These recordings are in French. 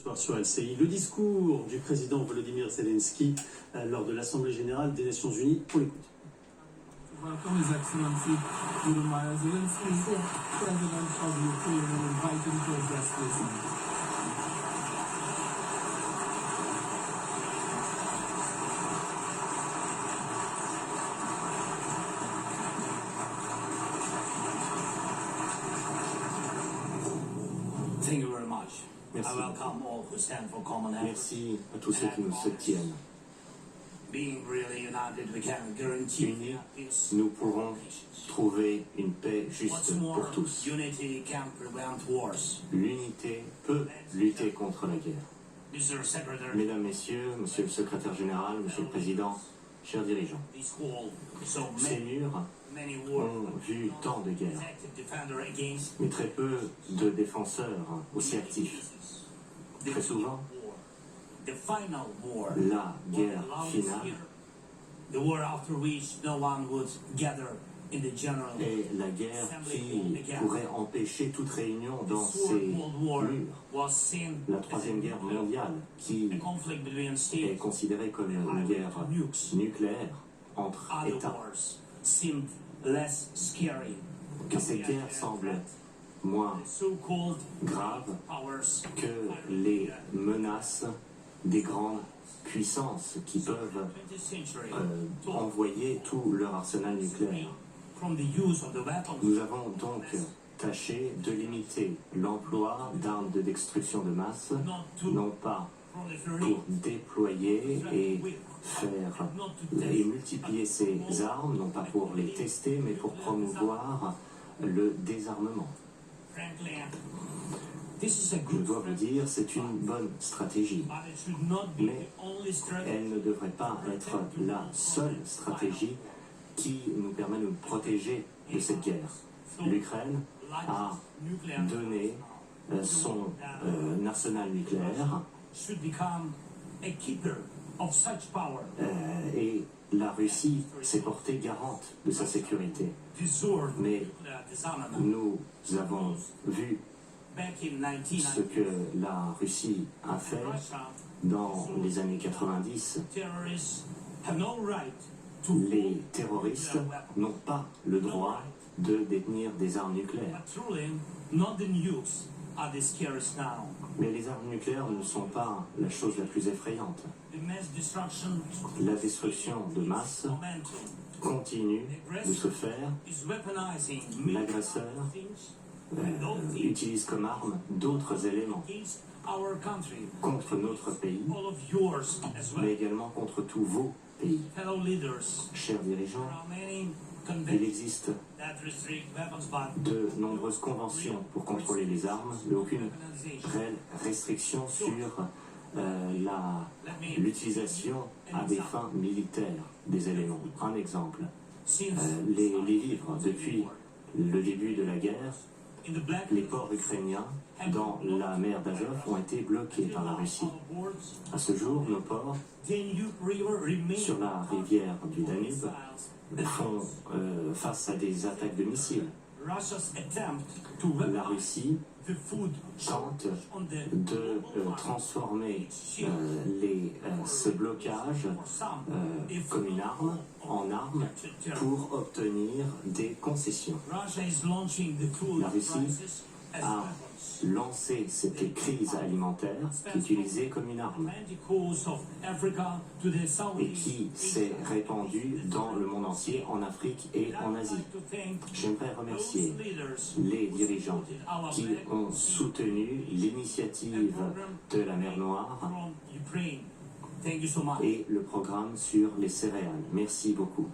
Soir sur LCI, le discours du président Volodymyr Zelensky lors de l'Assemblée générale des Nations Unies. On l'écoute. Welcome His Excellency Volodymyr Zelensky, President of Ukraine, and invite him to address this. Thank you very much. Merci. I welcome all who stand for common effort. Merci à tous ceux qui nous soutiennent. Being really united, we can guarantee Unis, nous pourrons trouver une paix juste pour tous. Unity can prevent wars. L'unité peut lutter contre la guerre. Mesdames, Messieurs, Monsieur le Secrétaire Général, Monsieur le Président, chers dirigeants, ces murs ont vu tant de guerres, mais très peu de défenseurs aussi actifs. Très souvent, la guerre finale est la guerre qui pourrait empêcher toute réunion dans ces murs. La Troisième Guerre mondiale, qui est considérée comme une guerre nucléaire entre États. Que cette guerre semble moins grave que les menaces des grandes puissances qui peuvent envoyer tout leur arsenal nucléaire. Nous avons donc tâché de limiter l'emploi d'armes de destruction de masse, non pas pour déployer et faire et multiplier ces armes, non pas pour les tester, mais pour promouvoir le désarmement. Je dois vous dire, c'est une bonne stratégie, mais elle ne devrait pas être la seule stratégie qui nous permet de nous protéger de cette guerre. L'Ukraine a donné son arsenal nucléaire et la Russie s'est portée garante de sa sécurité. Mais nous avons vu ce que la Russie a fait dans les années 90. Les terroristes n'ont pas le droit de détenir des armes nucléaires. Mais les armes nucléaires ne sont pas la chose la plus effrayante. La destruction de masse continue de se faire. L'agresseur utilise comme arme d'autres éléments contre notre pays, mais également contre tous vos pays. Chers dirigeants, il existe de nombreuses conventions pour contrôler les armes, mais aucune réelle restriction sur l'utilisation à des fins militaires des éléments. Un exemple, les livres, depuis le début de la guerre, les ports ukrainiens dans la mer d'Azov ont été bloqués par la Russie. À ce jour, nos ports sur la rivière du Danube font face à des attaques de missiles. La Russie tente de transformer ce blocage comme une arme en arme pour obtenir des concessions. La Russie a lancé cette crise alimentaire qui est utilisée comme une arme et qui s'est répandue dans le monde entier, en Afrique et en Asie. J'aimerais remercier les dirigeants qui ont soutenu l'initiative de la mer Noire et le programme sur les céréales. Merci beaucoup.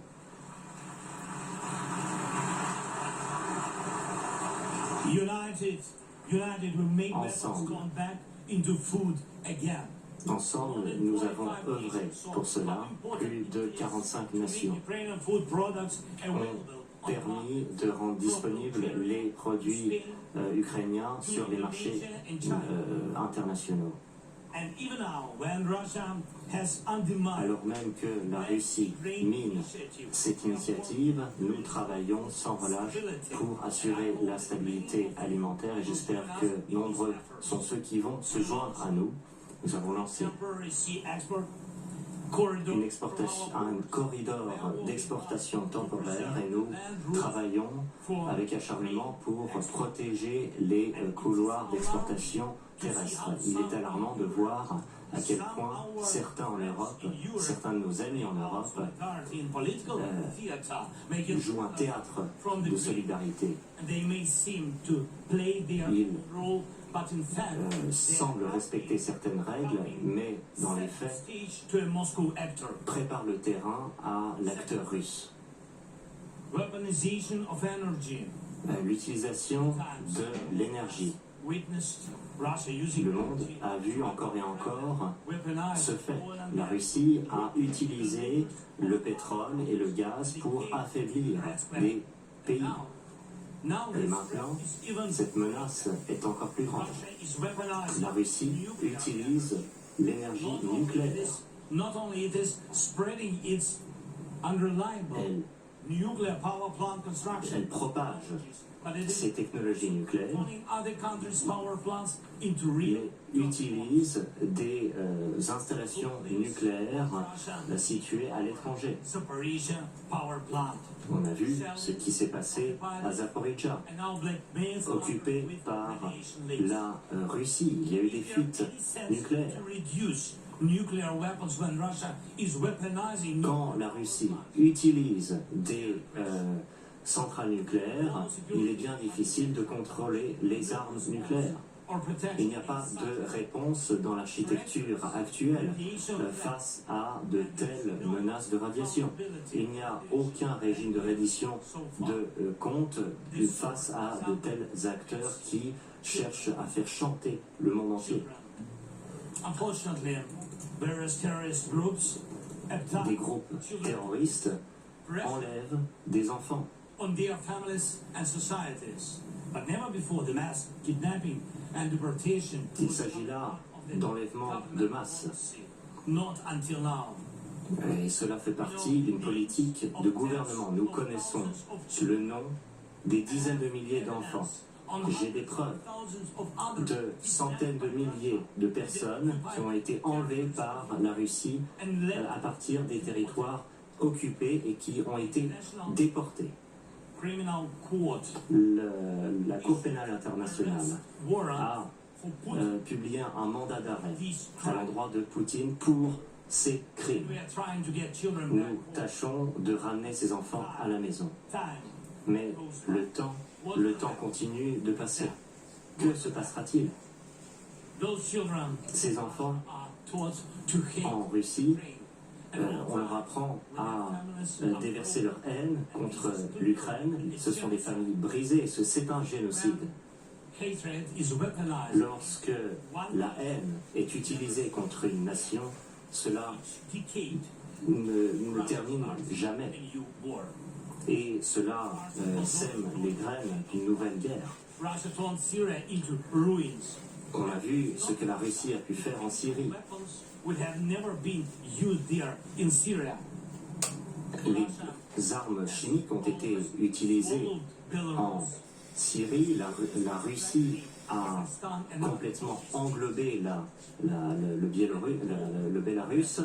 Ensemble, nous avons œuvré pour cela. Plus de 45 nations ont permis de rendre disponibles les produits ukrainiens sur les marchés internationaux. And even now, when Russia has undermined Alors même que la Russie mine cette initiative, nous travaillons sans relâche pour assurer la stabilité alimentaire et j'espère que nombreux sont ceux qui vont se joindre à nous. Nous avons lancé temporary sea export corridor un corridor d'exportation temporaire et nous travaillons avec acharnement pour protéger les couloirs d'exportation terrestre. Il est alarmant de voir à quel point certains en Europe, certains de nos amis en Europe, jouent un théâtre de solidarité. Ils semblent respecter certaines règles, mais dans les faits, préparent le terrain à l'acteur russe. L'utilisation de l'énergie. Le monde a vu encore et encore ce fait. La Russie a utilisé le pétrole et le gaz pour affaiblir les pays. Et maintenant, cette menace est encore plus grande. La Russie utilise l'énergie nucléaire. Elle propage ces technologies nucléaires, mais utilise des installations nucléaires situées à l'étranger. On a vu ce qui s'est passé à Zaporizhzhia, occupé par la Russie. Il y a eu des fuites nucléaires. Quand la Russie utilise des centrales nucléaires, il est bien difficile de contrôler les armes nucléaires. Il n'y a pas de réponse dans l'architecture actuelle face à de telles menaces de radiation. Il n'y a aucun régime de reddition de compte face à de tels acteurs qui cherchent à faire chanter le monde entier. Des groupes terroristes enlèvent des enfants. Il s'agit là d'enlèvement de masse. Et cela fait partie d'une politique de gouvernement. Nous connaissons le nom des dizaines de milliers d'enfants. J'ai des preuves de centaines de milliers de personnes qui ont été enlevées par la Russie à partir des territoires occupés et qui ont été déportés. La Cour pénale internationale a publié un mandat d'arrêt à l'endroit de Poutine pour ces crimes. Nous tâchons de ramener ces enfants à la maison. Mais le temps continue de passer. Que se passera-t-il? Ces enfants, en Russie, on leur apprend à déverser leur haine contre l'Ukraine. Ce sont des familles brisées. C'est un génocide. Lorsque la haine est utilisée contre une nation, cela ne termine jamais. Et cela sème les graines d'une nouvelle guerre. On a vu ce que la Russie a pu faire en Syrie. Les armes chimiques ont été utilisées en Syrie. La Russie a complètement englobé le Bélarus.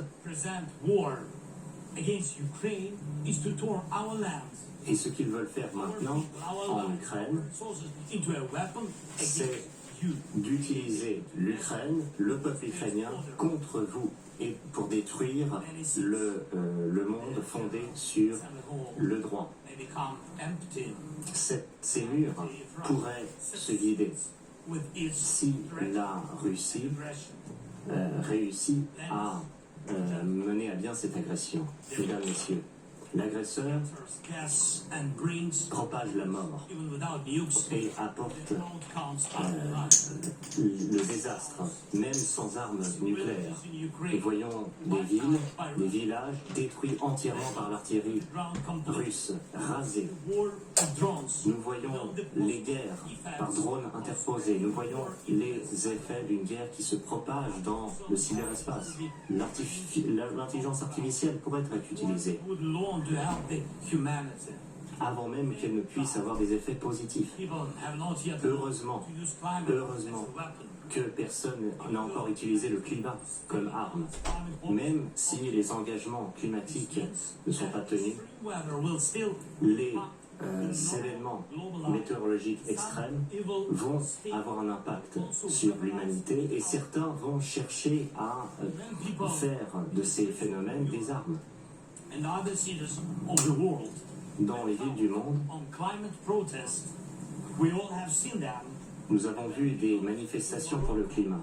Et ce qu'ils veulent faire maintenant en Ukraine, c'est d'utiliser l'Ukraine, le peuple ukrainien, contre vous et pour détruire le monde fondé sur le droit. Ces murs pourraient se vider si la Russie réussit à mener à bien cette agression. Mesdames, Messieurs, L'agresseur gas and brings, propage la mort even without nukes, et apporte outcomes after that. le désastre, même sans armes nucléaires. Nous voyons des villes, des villages détruits entièrement par l'artillerie russe, rasés. War of drones. Nous voyons les guerres par drones interposés. Nous voyons les effets d'une guerre qui se propage dans le cyberespace. L'intelligence artificielle pourrait être utilisée Would long to help the humanity. avant même qu'elle ne puisse avoir des effets positifs. People have not yet Heureusement, to use climate heureusement as a weapon. que personne n'a encore utilisé le climat comme arme. Même si les engagements climatiques ne sont pas tenus, Weather will still les événements météorologiques extrêmes vont avoir un impact sur l'humanité et certains vont chercher à faire de ces phénomènes des armes. in other cities of the world Dans les villes du monde, on climate protests. We all have seen them. nous avons vu des manifestations pour le climat.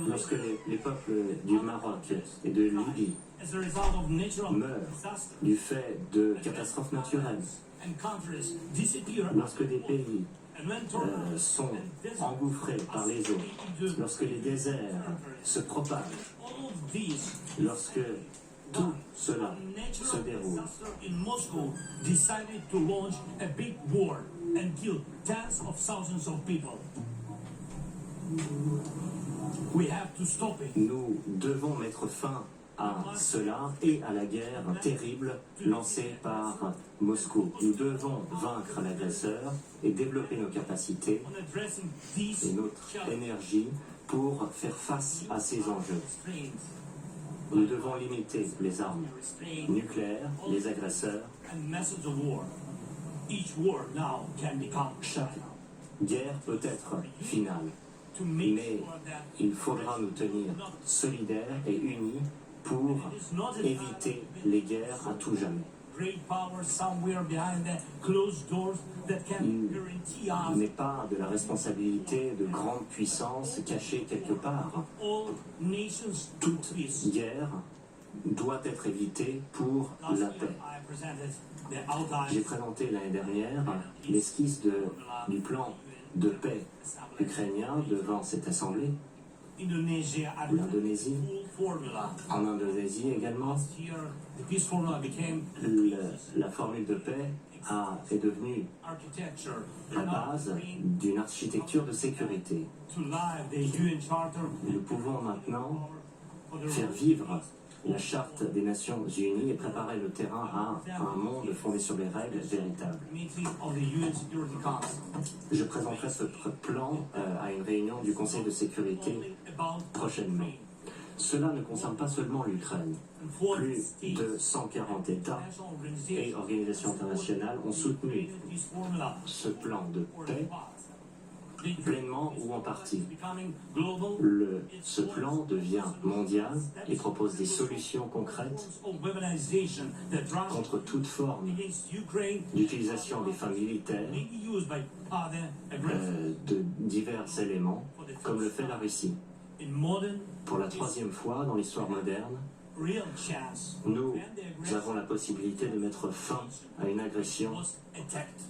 Lorsque les peuples du Maroc et de Libye As a result of natural meurent disasters du fait de catastrophes naturelles, and countries disappear, lorsque des pays and when tornadoes sont and deserts engouffrés par les eaux, lorsque les déserts se propagent, all of these lorsque tout cela se natural déroule, disaster in Moscow decided to launch a big war and kill tens of thousands of people. We have to stop it. nous devons mettre fin à cela et à la guerre terrible lancée par Moscou. Nous devons vaincre l'agresseur et développer nos capacités On addressing these et notre challenges, énergie pour faire face à ces enjeux. restraints, Nous devons limiter les armes restraints, nucléaires, les agresseurs. and methods of war. Each war now can become Chaque guerre peut être finale, to make mais sure that il faudra nous tenir solidaires et unis pour éviter les guerres à tout jamais. great power somewhere behind the closed doors that can guarantee Il us n'est pas de la responsabilité de grandes puissances cachées quelque part. all nations to Toute peace. guerre doit être évitée pour Last la year, paix. I presented the J'ai outline présenté l'année dernière l'esquisse du plan de paix ukrainien devant cette assemblée, Indonesia adopted l'Indonésie, full formula. en Indonésie également. Last year, the peace formula became La formule de paix est devenue architecture. la base d'une architecture de sécurité. To live the UN Charter Nous pouvons maintenant for the faire vivre la charte des Nations Unies et préparer le terrain à un monde fondé sur les règles véritables. meeting of the UN Security Council. Je présenterai ce plan à une réunion du Conseil de sécurité Only about prochainement. Cela ne concerne pas seulement l'Ukraine. Plus de 140 États international et organizations organisations internationales ont soutenu created this formula ce plan de for the paix past. The pleinement ou en partie. becoming global Ce plan devient mondial et propose des solutions concrètes of weaponization that runs contre toute forme against Ukraine d'utilisation des fins militaires may be used by other aggressors. de divers éléments, comme le fait la Russie. In modern, Pour la troisième fois dans l'histoire moderne, real chance nous when the aggressor avons la possibilité de mettre fin à une agression was attacked.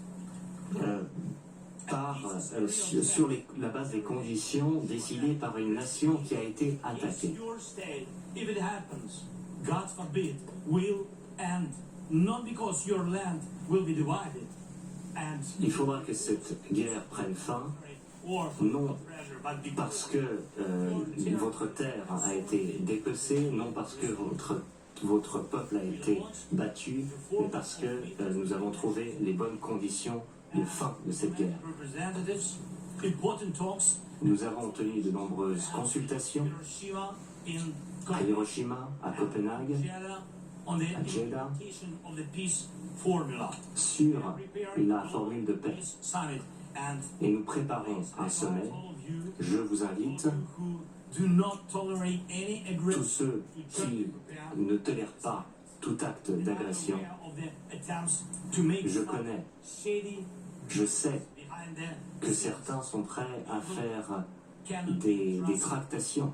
sur la base des conditions décidées par une nation qui a été attaquée. If your state, if it happens, God forbid, will end, not because your land will be divided and Il faudra que cette guerre prenne fin, or non pressure, but because parce que votre terre a été dépecée, non parce que votre peuple a été battu, mais parce que nous avons trouvé les bonnes conditions de fin de cette guerre. representatives, important talks, Nous avons tenu de nombreuses consultations Hiroshima, in à Hiroshima, à Copenhague, Jeddah, on the à Jeddah, implementation of the peace formula. sur la formule de paix. Peace summit, and Et nous préparons un sommet. all of you Je vous invite, who do not tolerate any tous aggressor, ceux qui ne tolèrent pas tout acte d'agression. aware of the attempts to make Je some connais, shady je sais behind the que certains sont prêts à faire cannot des trust. tractations.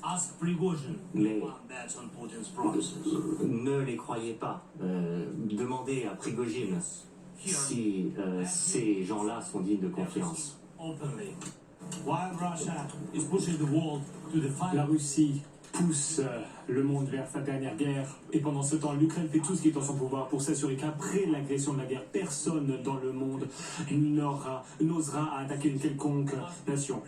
Ask Prigozhin. Mais That's on Putin's promises. ne les croyez pas. Demandez à Prigojine si ces gens-là sont dignes de confiance. Openly. While Russia is pushing the world to the La final. Russie pousse le monde vers sa dernière guerre et pendant ce temps l'Ukraine fait tout ce qui est en son pouvoir pour s'assurer qu'après l'agression de la guerre personne dans le monde n'osera attaquer une quelconque nation.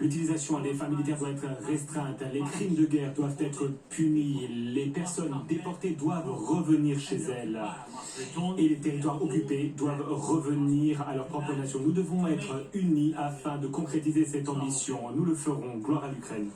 L'utilisation à des fins militaires doit être restreinte, les crimes de guerre doivent être punis, les personnes déportées doivent revenir chez elles et les territoires occupés doivent revenir à leur propre nation. Nous devons être unis afin de concrétiser cette ambition. Nous le ferons. Gloire à l'Ukraine.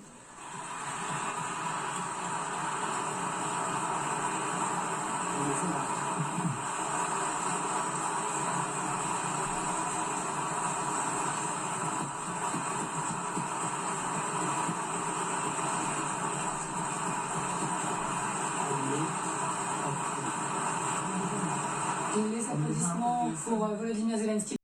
Les applaudissements pour Volodymyr Zelensky.